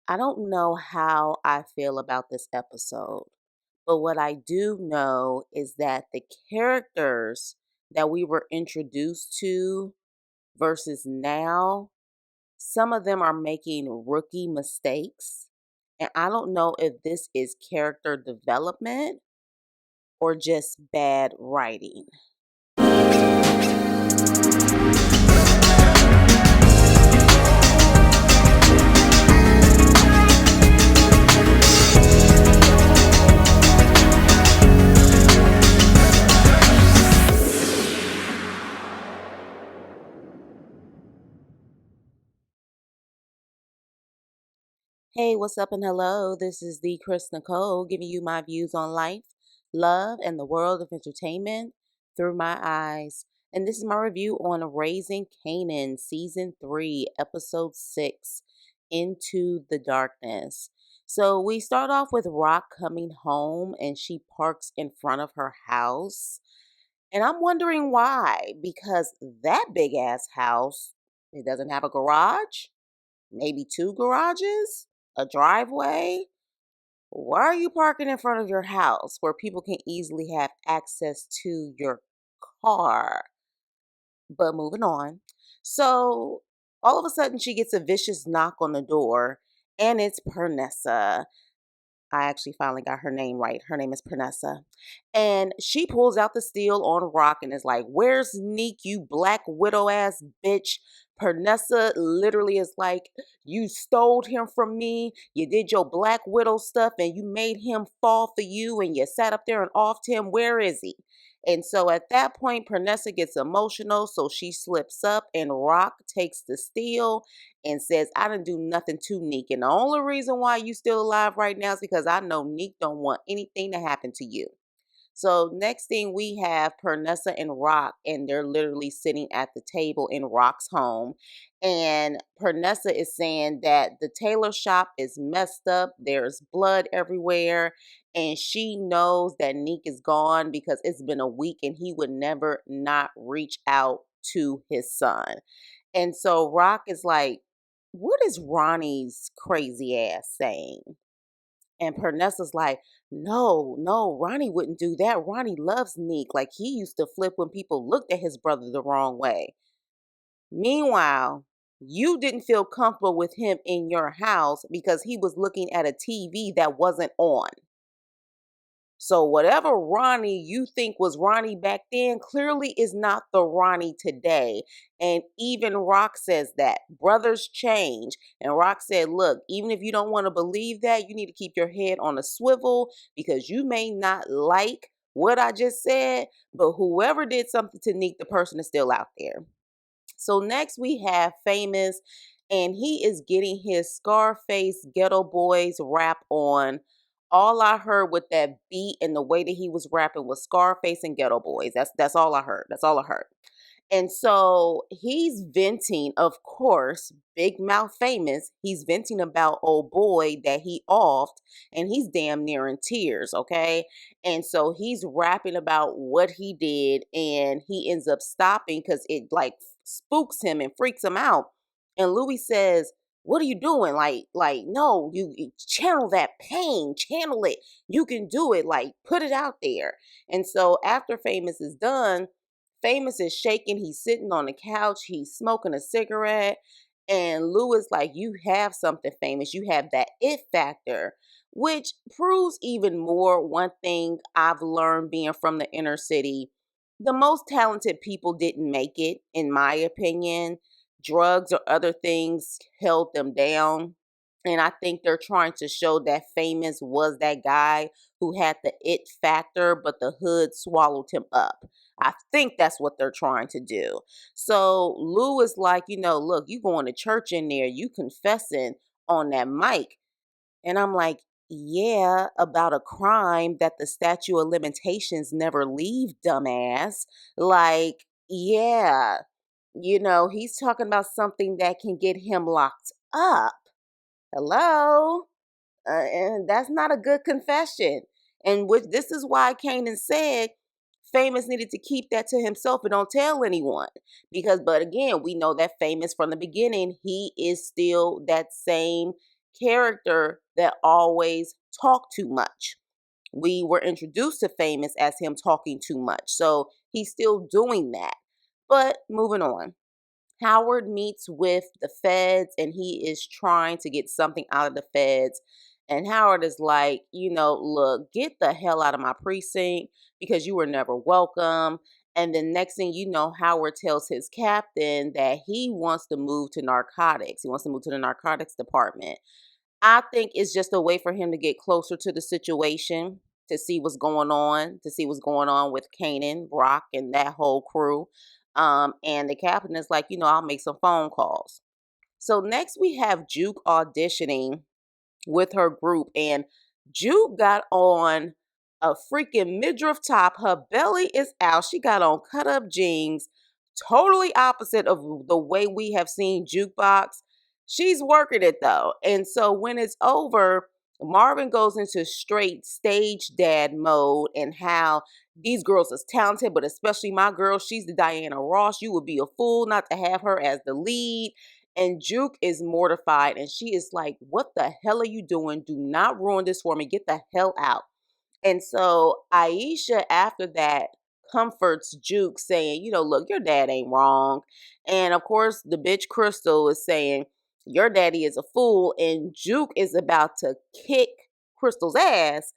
I don't know how I feel about this episode, but what I do know is that the characters that we were introduced to versus now, some of them are making rookie mistakes. And I don't know if this is character development or just bad writing. Hey, what's up and hello? This is the Chris Nicole giving you my views on life, love, and the world of entertainment through my eyes. And this is my review on Raising Kanan, Season 3, Episode 6, Into the Darkness. So we start off with Rock coming home and she parks in front of her house. And I'm wondering why, because that big ass house, it doesn't have a garage, maybe two garages, a driveway. Why are you parking in front of your house where people can easily have access to your car? But moving on. So all of a sudden, she gets a vicious knock on the door, and it's Pernessa. I actually finally got her name right. Her name is Pernessa. And she pulls out the steel on Rock and is like, "Where's Neek, you black widow ass bitch?" Pernessa literally is like, "You stole him from me. You did your black widow stuff and you made him fall for you and you sat up there and offed him. Where is he?" And so at that point, Pernessa gets emotional. So she slips up and Rock takes the steel and says, "I didn't do nothing to Neek. And the only reason why you still alive right now is because I know Neek don't want anything to happen to you." So next thing we have Pernessa and Rock, and they're literally sitting at the table in Rock's home. And Pernessa is saying that the tailor shop is messed up. There's blood everywhere. And she knows that Neek is gone because it's been a week and he would never not reach out to his son. And so Rock is like, "What is Ronnie's crazy ass saying?" And Pernessa's like, "No, no, Ronnie wouldn't do that. Ronnie loves Neek. Like he used to flip when people looked at his brother the wrong way." Meanwhile, you didn't feel comfortable with him in your house because he was looking at a TV that wasn't on. So whatever Ronnie you think was Ronnie back then clearly is not the Ronnie today. And even Rock says that. Brothers change. And Rock said, "Look, even if you don't want to believe that, you need to keep your head on a swivel because you may not like what I just said, but whoever did something to Neek, the person is still out there." So next we have Famous, and he is getting his Scarface Ghetto Boys rap on. All I heard with that beat and the way that he was rapping was Scarface and Ghetto Boys. That's all I heard. That's all I heard. And so he's venting, of course, Big Mouth Famous. He's venting about old boy that he offed, and he's damn near in tears, okay? And so he's rapping about what he did, and he ends up stopping because it like spooks him and freaks him out. And Louis says, "What are you doing? Like, no, you channel that pain, channel it. You can do it. Like, put it out there." And so after Famous is done, Famous is shaking. He's sitting on the couch. He's smoking a cigarette. And Lou is like, "You have something, Famous. You have that it factor," which proves even more one thing I've learned being from the inner city. The most talented people didn't make it, in my opinion. Drugs or other things held them down. And I think they're trying to show that Famous was that guy who had the it factor, but the hood swallowed him up. I think that's what they're trying to do. So Lou is like, "Look, you going to church in there, you confessing on that mic." And I'm like, "Yeah, about a crime that the statute of limitations never leave, dumbass." Like, yeah, he's talking about something that can get him locked up. Hello? And that's not a good confession. And this is why Kanan said Famous needed to keep that to himself and don't tell anyone. But again, we know that Famous from the beginning, he is still that same character that always talked too much. We were introduced to Famous as him talking too much. So he's still doing that. But moving on. Howard meets with the feds and he is trying to get something out of the feds. And Howard is like, look, get the hell out of my precinct because you were never welcome. And then next thing you know, Howard tells his captain that he wants to move to narcotics. He wants to move to the narcotics department. I think it's just a way for him to get closer to the situation, to see what's going on, with Kanan, Rock, and that whole crew. And the captain is like, I'll make some phone calls. So next we have Juke auditioning with her group, and Juke got on a freaking midriff top. Her belly is out. She got on cut up jeans, totally opposite of the way we have seen Jukebox. She's working it though. And so when it's over, Marvin goes into straight stage dad mode and how these girls is talented, but especially my girl, she's the Diana Ross. You would be a fool not to have her as the lead. And Juke is mortified and she is like, what the hell are you doing? Do not ruin this for me. Get the hell out. And so Aisha, after that, comforts Juke saying, look, your dad ain't wrong. And of course, the bitch Crystal is saying, your daddy is a fool. And Juke is about to kick Crystal's ass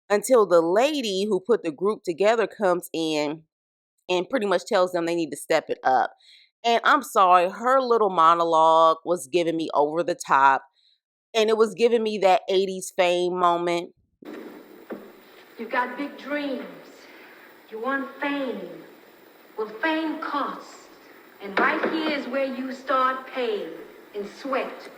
until the lady who put the group together comes in and pretty much tells them they need to step it up. And I'm sorry, her little monologue was giving me over the top. And it was giving me that 80s fame moment. You've got big dreams. You want fame. Well, fame costs. And right here is where you start paying in sweat.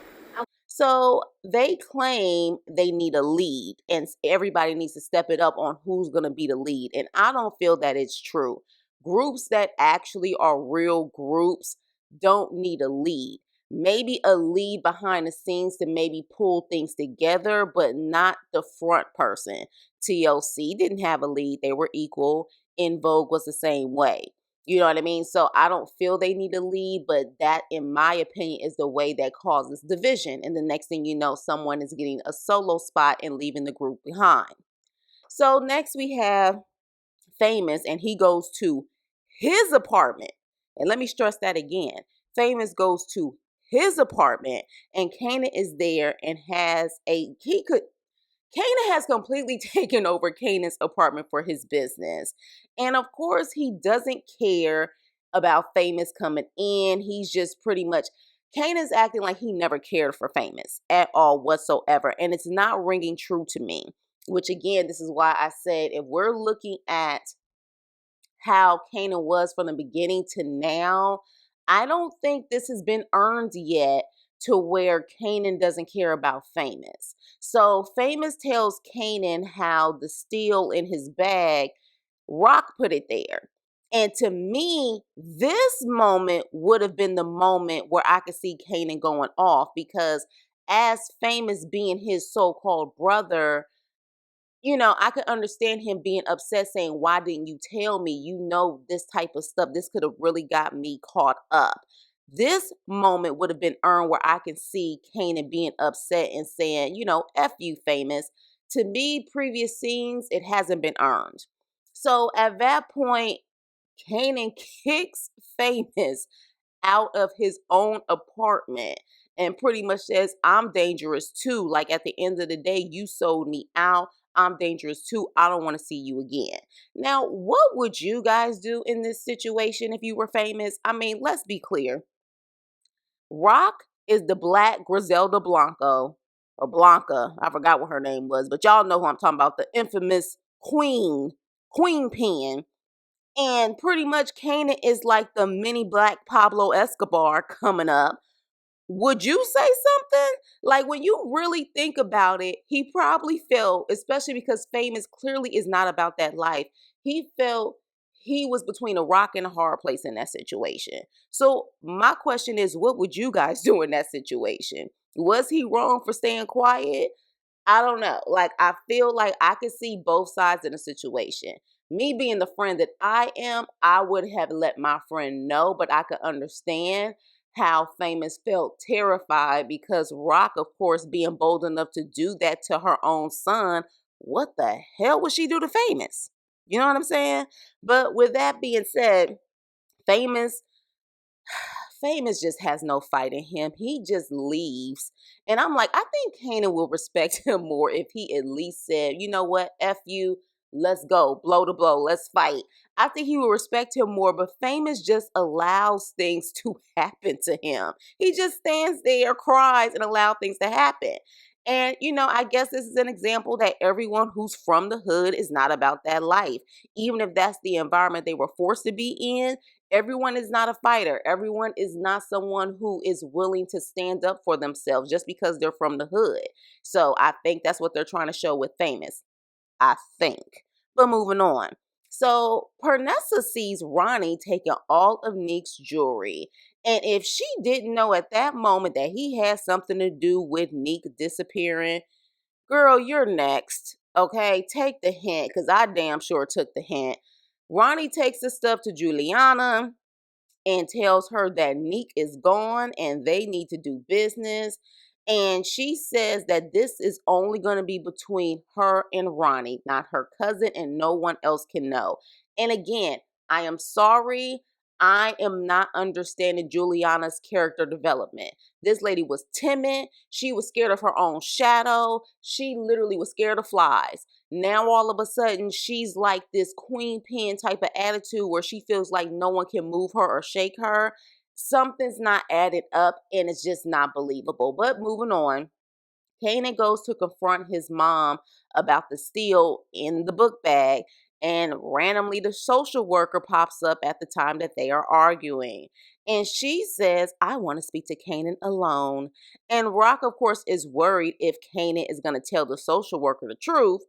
So they claim they need a lead and everybody needs to step it up on who's going to be the lead. And I don't feel that it's true. Groups that actually are real groups don't need a lead. Maybe a lead behind the scenes to maybe pull things together, but not the front person. TLC didn't have a lead. They were equal. In Vogue was the same way. You know what I mean? So I don't feel they need a lead, but that, in my opinion, is the way that causes division. And the next thing you know, someone is getting a solo spot and leaving the group behind. So next we have Famous, and he goes to his apartment. And let me stress that again. Famous goes to his apartment, and Kanan is there and Kanan has completely taken over Kanan's apartment for his business. And of course, he doesn't care about Famous coming in. He's just pretty much, Kanan's acting like he never cared for Famous at all whatsoever. And it's not ringing true to me, which again, this is why I said, if we're looking at how Kanan was from the beginning to now, I don't think this has been earned yet to where Kanan doesn't care about Famous. So Famous tells Kanan how the steel in his bag, Rock put it there. And to me, this moment would have been the moment where I could see Kanan going off, because as Famous being his so-called brother, I could understand him being upset saying, why didn't you tell me? This type of stuff, this could have really got me caught up. This moment would have been earned where I can see Kanan being upset and saying, F you, Famous. To me, previous scenes, it hasn't been earned. So at that point, Kanan kicks Famous out of his own apartment and pretty much says, I'm dangerous too. Like, at the end of the day, you sold me out. I'm dangerous too. I don't want to see you again. Now, what would you guys do in this situation if you were Famous? I mean, let's be clear. Rock is the black Griselda Blanco, or Blanca. I forgot what her name was, but y'all know who I'm talking about. The infamous Queen Pen. And pretty much Kanan is like the mini black Pablo Escobar coming up. Would you say something? Like, when you really think about it, he probably felt, especially because Famous clearly is not about that life, he felt he was between a rock and a hard place in that situation. So my question is, what would you guys do in that situation? Was he wrong for staying quiet? I don't know. Like, I feel like I could see both sides in a situation. Me being the friend that I am, I would have let my friend know, but I could understand how Famous felt terrified because Rock, of course, being bold enough to do that to her own son. What the hell would she do to Famous? You know what I'm saying? But with that being said, Famous Famous just has no fight in him. He just leaves. And I'm like, I think Kanan will respect him more if he at least said, you know what, F you, let's go, blow to blow, let's fight. I think he will respect him more, but Famous just allows things to happen to him. He just stands there, cries, and allows things to happen. And, I guess this is an example that everyone who's from the hood is not about that life. Even if that's the environment they were forced to be in, everyone is not a fighter. Everyone is not someone who is willing to stand up for themselves just because they're from the hood. So I think that's what they're trying to show with Famous. I think. But moving on. So Pernessa sees Ronnie taking all of Nick's jewelry. And if she didn't know at that moment that he had something to do with Nick disappearing, girl, you're next. Okay, take the hint, because I damn sure took the hint. Ronnie takes the stuff to Juliana and tells her that Neek is gone and they need to do business. And she says that this is only going to be between her and Ronnie, not her cousin, and no one else can know. And again, I am sorry. I am not understanding Juliana's character development. This lady was timid. She was scared of her own shadow. She literally was scared of flies. Now all of a sudden she's like this queen pin type of attitude where she feels like no one can move her or shake her. Something's not added up and it's just not believable. But moving on, Kanan goes to confront his mom about the steal in the book bag, and randomly the social worker pops up at the time that they are arguing. And she says, I want to speak to Kanan alone. And Rock, of course, is worried if Kanan is going to tell the social worker the truth,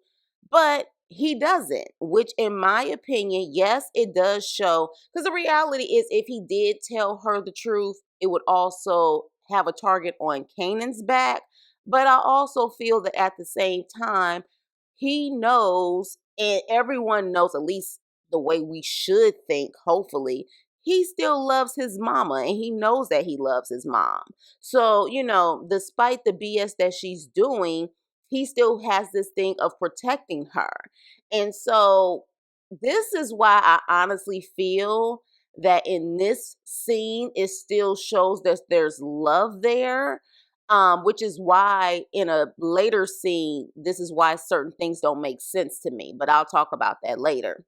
but he doesn't, which, in my opinion, yes, it does show. Because the reality is, if he did tell her the truth, it would also have a target on Kanan's back. But I also feel that at the same time, he knows, and everyone knows, at least the way we should think, hopefully, he still loves his mama and he knows that he loves his mom. So, despite the BS that she's doing, he still has this thing of protecting her. And so, this is why I honestly feel that in this scene, it still shows that there's love there, which is why in a later scene, this is why certain things don't make sense to me. But I'll talk about that later.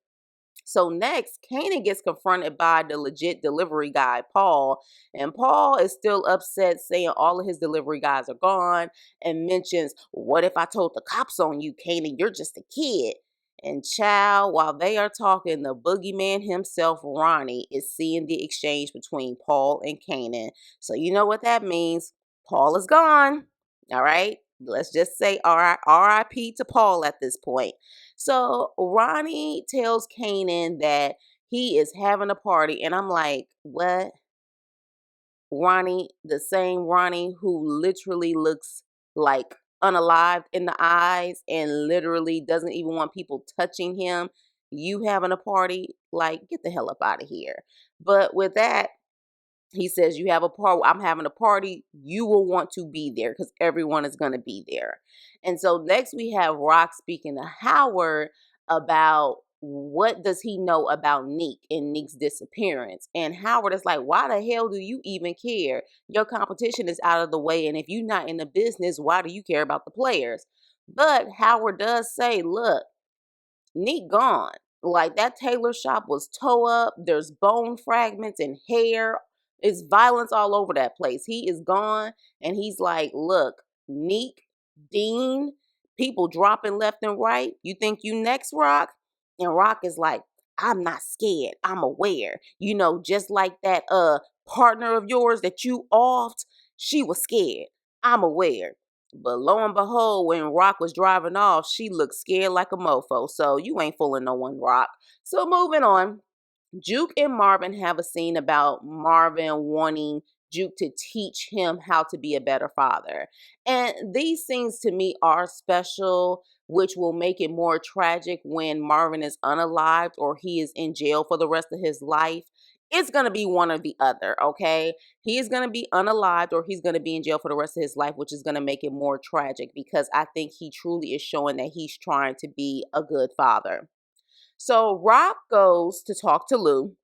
So next, Kanan gets confronted by the legit delivery guy, Paul. And Paul is still upset, saying all of his delivery guys are gone, and mentions, what if I told the cops on you, Kanan? You're just a kid. And child, while they are talking, the boogeyman himself, Ronnie, is seeing the exchange between Paul and Kanan. So you know what that means. Paul is gone. All right. Let's just say RIP to Paul at this point. So Ronnie tells Kanan that he is having a party, and I'm like, what? Ronnie, the same Ronnie who literally looks like unalived in the eyes and literally doesn't even want people touching him. You having a party? Like, get the hell up out of here. But with that, he says, you have a party, I'm having a party, you will want to be there because everyone is going to be there. And so next we have Rock speaking to Howard about what does he know about Neek and Neek's disappearance. And Howard is like, why the hell do you even care? Your competition is out of the way, and if you're not in the business, why do you care about the players? But Howard does say, look, Neat gone. Like, that tailor shop was tore up. There's bone fragments and hair. It's violence all over that place. He is gone. And he's like, look, Neek, Dean, people dropping left and right. You think you next, Rock? And Rock is like, I'm not scared. I'm aware. Just like that partner of yours that you offed, she was scared. I'm aware. But lo and behold, when Rock was driving off, she looked scared like a mofo. So you ain't fooling no one, Rock. So moving on, Juke and Marvin have a scene about Marvin wanting Juke to teach him how to be a better father. And these scenes to me are special, which will make it more tragic when Marvin is unalived or he is in jail for the rest of his life. It's going to be one or the other, okay? He is going to be unalived or he's going to be in jail for the rest of his life, which is going to make it more tragic because I think he truly is showing that he's trying to be a good father. So Rock goes to talk to Lou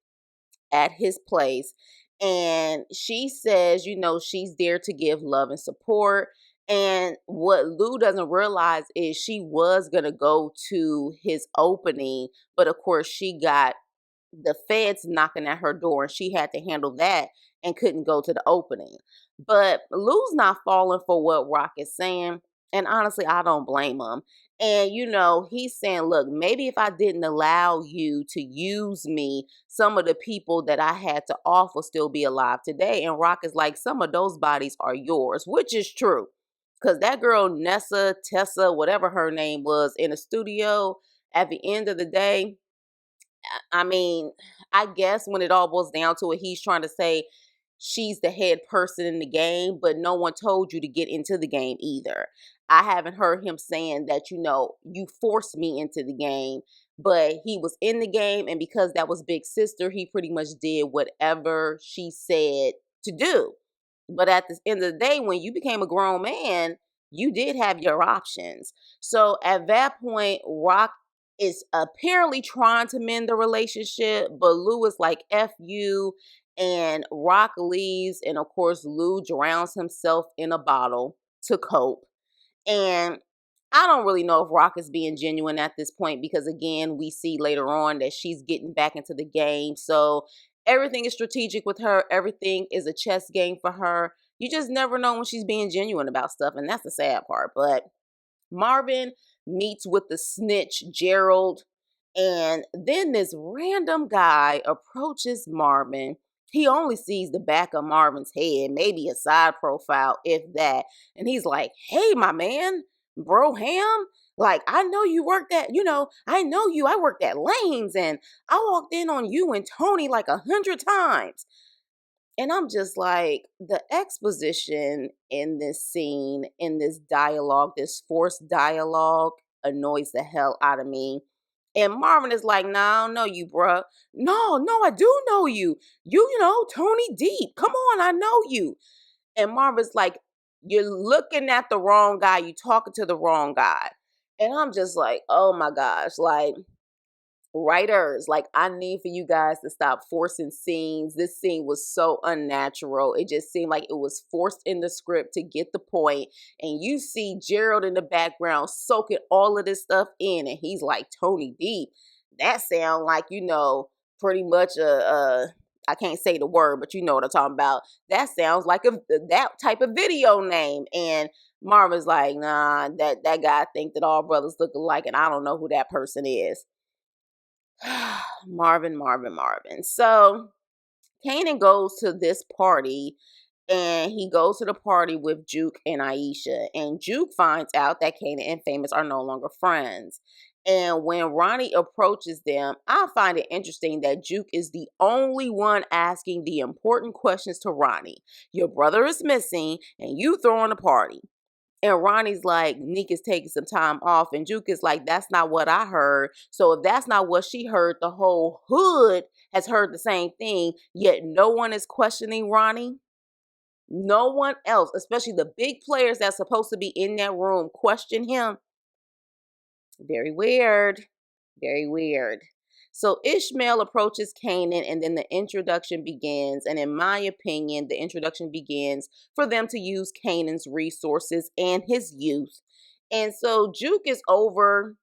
at his place, and she says, she's there to give love and support. And what Lou doesn't realize is she was going to go to his opening, but of course she got the feds knocking at her door and she had to handle that and couldn't go to the opening. But Lou's not falling for what Rock is saying. And honestly, I don't blame him. And he's saying, look, maybe if I didn't allow you to use me, some of the people that I had to off will still be alive today. And Rock is like, some of those bodies are yours, which is true. Because that girl, Tessa, whatever her name was, in the studio, at the end of the day, I mean, I guess when it all boils down to it, he's trying to say she's the head person in the game, but no one told you to get into the game either. I haven't heard him saying that, you forced me into the game, but he was in the game, and because that was Big Sister, he pretty much did whatever she said to do. But at the end of the day, when you became a grown man, you did have your options. So at that point, Rock is apparently trying to mend the relationship, but Lou is like, F you. And Rock leaves. And of course, Lou drowns himself in a bottle to cope. And I don't really know if Rock is being genuine at this point because, again, we see later on that she's getting back into the game. So everything is strategic with her. Everything is a chess game for her. You just never know when she's being genuine about stuff. And that's the sad part. But Marvin meets with the snitch, Gerald, and then this random guy approaches Marvin. He only sees the back of Marvin's head, maybe a side profile, if that. And he's like, hey, my man, bro Ham, like, I know you worked at, I know you. I worked at Lane's and I walked in on you and Tony like 100 times. And I'm just like, the exposition in this scene, in this dialogue, this forced dialogue annoys the hell out of me. And Marvin is like, nah, I don't know you, bruh. No, I do know you. Tony Deep. Come on, I know you. And Marvin's like, you're looking at the wrong guy. You talking to the wrong guy. And I'm just like, oh my gosh, like, writers, like, I need for you guys to stop forcing scenes. This scene was so unnatural. It just seemed like it was forced in the script to get the point. And you see Gerald in the background soaking all of this stuff in, and he's like, Tony Deep, that sound like, pretty much I can't say the word, but you know what I'm talking about. That sounds like that type of video name. And Marvin's like, nah, that guy think that all brothers look alike, and I don't know who that person is. Marvin. So Kanan goes to this party, and he goes to the party with Juke and Aisha. And Juke finds out that Kanan and Famous are no longer friends. And when Ronnie approaches them, I find it interesting that Juke is the only one asking the important questions to Ronnie. Your brother is missing, and you throwing a party. And Ronnie's like, Neek is taking some time off. And Juke is like, that's not what I heard. So if that's not what she heard, the whole hood has heard the same thing. Yet no one is questioning Ronnie. No one else, especially the big players that's supposed to be in that room, question him. Very weird. Very weird. So Ishmael approaches Kanan, and then the introduction begins. And in my opinion, the introduction begins for them to use Kanan's resources and his youth. And so Juke is over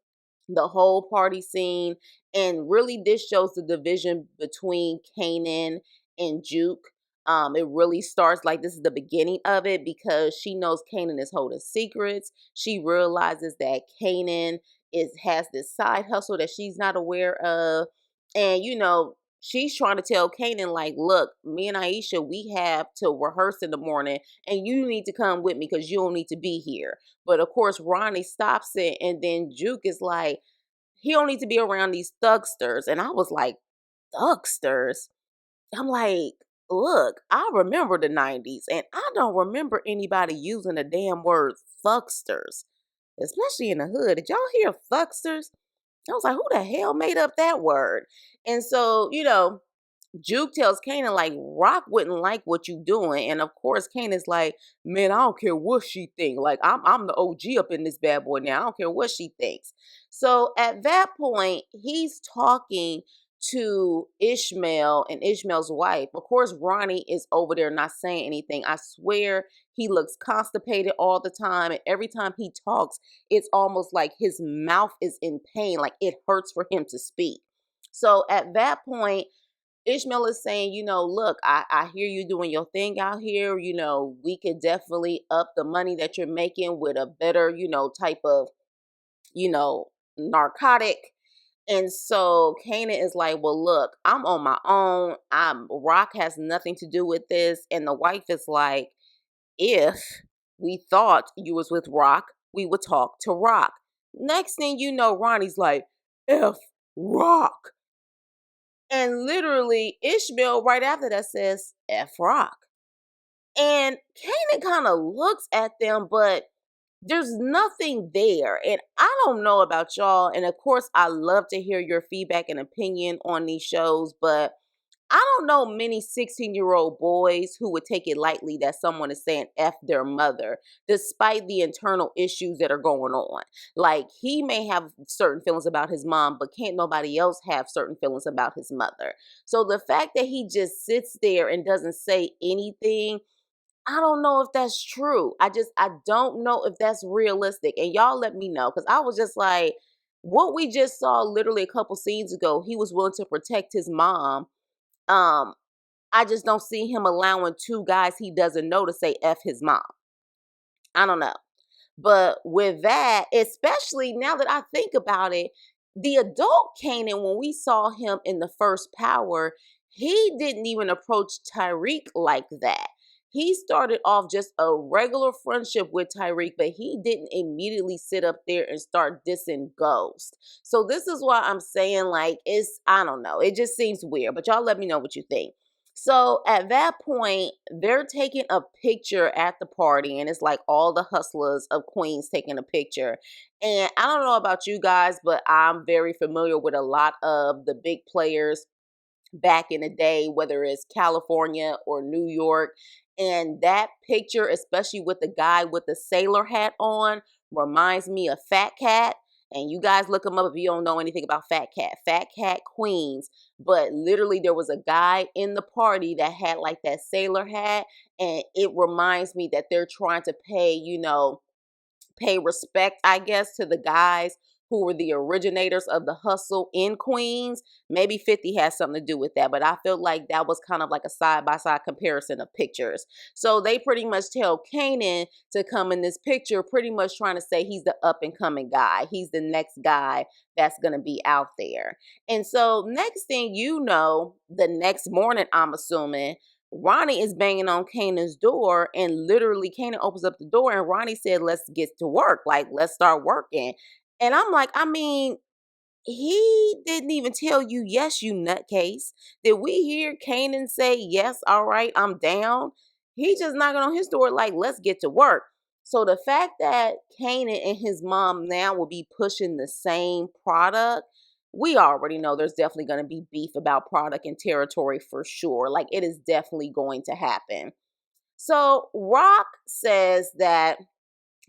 the whole party scene. And really, this shows the division between Kanan and Juke. It really starts like this is the beginning of it because she knows Kanan is holding secrets. She realizes that Kanan has this side hustle that she's not aware of. And she's trying to tell Kanan, like, look, me and Aisha, we have to rehearse in the morning and you need to come with me because you don't need to be here. But of course, Ronnie stops it, and then Juke is like, he don't need to be around these thugsters. And I was like, thugsters? I'm like, look, I remember the 90s, and I don't remember anybody using the damn word thugsters, especially in the hood. Did y'all hear thugsters? I was like, who the hell made up that word? And so, Juke tells Kanan like Rock wouldn't like what you doing, and of course Kanan's like, man, I don't care what she think. Like I'm the OG up in this bad boy now. I don't care what she thinks. So at that point, he's talking to Ishmael and Ishmael's wife. Of course, Ronnie is over there not saying anything. I swear he looks constipated all the time, and every time he talks, it's almost like his mouth is in pain, like it hurts for him to speak. So at that point, Ishmael is saying, look, I hear you doing your thing out here. We could definitely up the money that you're making with a better, type of, you know, narcotic. And so Kanan is like, well, look, I'm on my own. Rock has nothing to do with this. And the wife is like, if we thought you was with Rock, we would talk to Rock. Next thing you know, Ronnie's like, F Rock. And literally, Ishmael right after that says, F Rock. And Kanan kind of looks at them, but there's nothing there. And I don't know about y'all. And of course, I love to hear your feedback and opinion on these shows, but I don't know many 16-year-old boys who would take it lightly that someone is saying F their mother, despite the internal issues that are going on. Like, he may have certain feelings about his mom, but can't nobody else have certain feelings about his mother. So the fact that he just sits there and doesn't say anything, I don't know if that's true. I don't know if that's realistic. And y'all let me know, because I was just like, what we just saw literally a couple scenes ago, he was willing to protect his mom. um, I just don't see him allowing two guys he doesn't know to say F his mom. I don't know. But with that, especially now that I think about it, the adult Kanan, when we saw him in the first Power, he didn't even approach Tyreek like that. He started off just a regular friendship with Tyreek, but he didn't immediately sit up there and start dissing Ghost. So this is why I'm saying, like, I don't know. It just seems weird, but y'all let me know what you think. So at that point, they're taking a picture at the party, and it's like all the hustlers of Queens taking a picture. And I don't know about you guys, but I'm very familiar with a lot of the big players back in the day, whether it's California or New York. And that picture, especially with the guy with the sailor hat on, reminds me of Fat Cat. And you guys look him up if you don't know anything about Fat Cat. Fat Cat Queens. But literally, there was a guy in the party that had like that sailor hat. And it reminds me that they're trying to pay respect, I guess, to the guys who were the originators of the hustle in Queens. Maybe 50 has something to do with that, but I feel like that was kind of like a side-by-side comparison of pictures. So they pretty much tell Kanan to come in this picture, pretty much trying to say he's the up-and-coming guy. He's the next guy that's going to be out there. And so next thing you know, the next morning, I'm assuming, Ronnie is banging on Kanan's door, and literally Kanan opens up the door and Ronnie said, let's get to work. Like, let's start working. And I'm like, I mean, he didn't even tell you yes, you nutcase. Did we hear Kanan say, yes, all right, I'm down? He just knocking on his door like, let's get to work. So the fact that Kanan and his mom now will be pushing the same product, we already know there's definitely going to be beef about product and territory for sure. Like, it is definitely going to happen. So Rock says that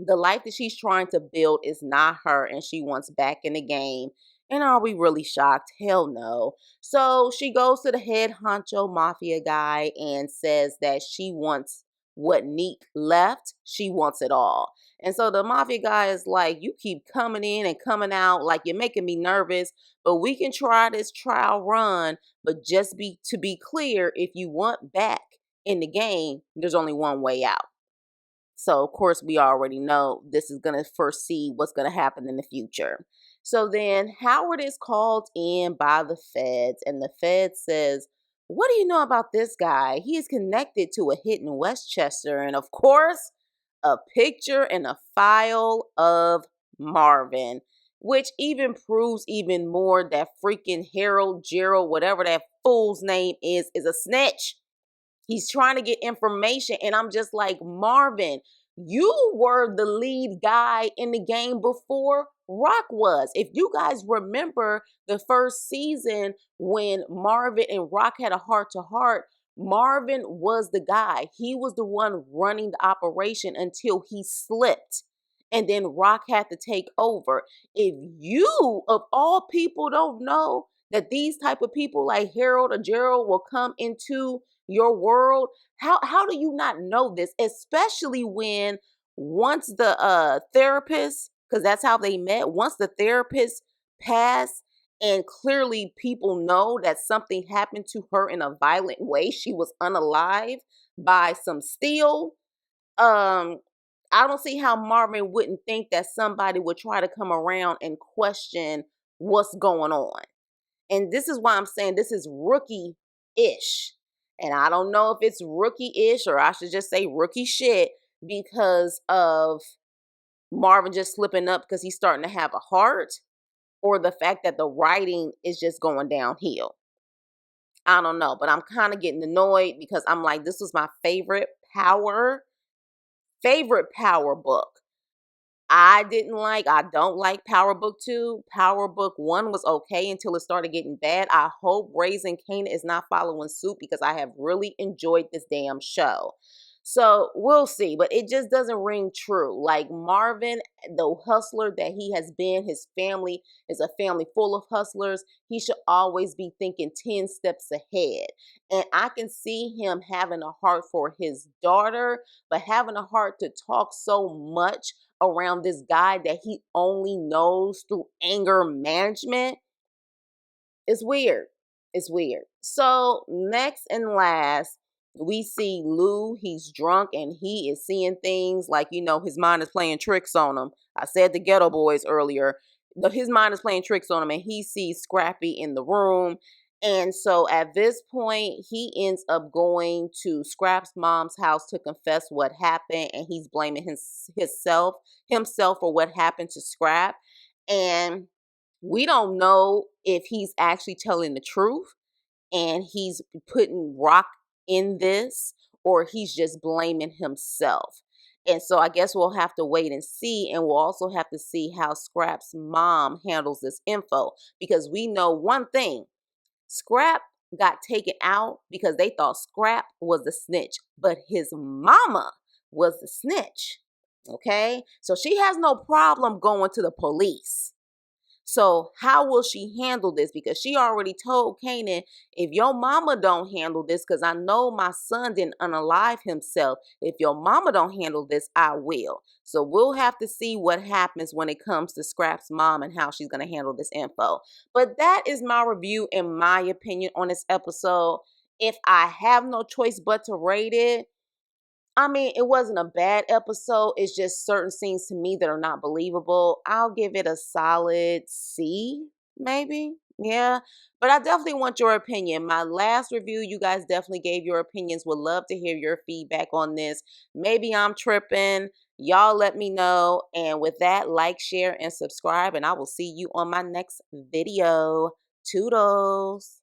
the life that she's trying to build is not her, and she wants back in the game. And are we really shocked? Hell no. So she goes to the head honcho mafia guy and says that she wants what Neek left. She wants it all. And so the mafia guy is like, you keep coming in and coming out, like, you're making me nervous, but we can try this trial run. But just to be clear, if you want back in the game, there's only one way out. So, of course, we already know this is going to foresee what's going to happen in the future. So then Howard is called in by the feds, and the feds says, what do you know about this guy? He is connected to a hit in Westchester, and of course, a picture and a file of Marvin, which even proves even more that freaking Harold, Gerald, whatever that fool's name is a snitch. He's trying to get information, and I'm just like, Marvin, You were the lead guy in the game before Rock was. If you guys remember the first season when Marvin and Rock had a heart to heart, Marvin was the guy. He was the one running the operation until he slipped. And then Rock had to take over. If you, of all people, don't know that these type of people like Harold or Gerald will come into your world, how do you not know this? Especially when once the therapist, because that's how they met, once the therapist passed and clearly people know that something happened to her in a violent way, she was unalive by some steel. um I don't see how Marvin wouldn't think that somebody would try to come around and question what's going on. And this is why I'm saying this is rookie ish. And I don't know if it's rookie ish or I should just say rookie shit because of Marvin just slipping up because he's starting to have a heart, or the fact that the writing is just going downhill. I don't know, but I'm kind of getting annoyed because I'm like, this was my favorite power book. I don't like Power Book 2. Power Book 1 was okay until it started getting bad. I hope Raising Kanan is not following suit because I have really enjoyed this damn show. So we'll see, but it just doesn't ring true. Like Marvin, the hustler that he has been, his family is a family full of hustlers. He should always be thinking 10 steps ahead. And I can see him having a heart for his daughter, but having a heart to talk so much around this guy that he only knows through anger management. It's weird. It's weird. So next and last, we see Lou. He's drunk and he is seeing things like, his mind is playing tricks on him. I said the Ghetto Boys earlier. His mind is playing tricks on him and he sees Scrappy in the room. And so at this point, he ends up going to Scrap's mom's house to confess what happened, and he's blaming himself for what happened to Scrap. And we don't know if he's actually telling the truth and he's putting Rock in this, or he's just blaming himself. And so I guess we'll have to wait and see. And we'll also have to see how Scrap's mom handles this info, because we know one thing: Scrap got taken out because they thought Scrap was the snitch, but his mama was the snitch. Okay? So she has no problem going to the police. So how will she handle this? Because she already told Kanan, if your mama don't handle this, because I know my son didn't unalive himself. If your mama don't handle this, I will. So we'll have to see what happens when it comes to Scrap's mom and how she's going to handle this info. But that is my review and my opinion on this episode. If I have no choice but to rate it, I mean, it wasn't a bad episode. It's just certain scenes to me that are not believable. I'll give it a solid C, maybe. Yeah. But I definitely want your opinion. My last review, you guys definitely gave your opinions. Would love to hear your feedback on this. Maybe I'm tripping. Y'all let me know. And with that, like, share, and subscribe. And I will see you on my next video. Toodles.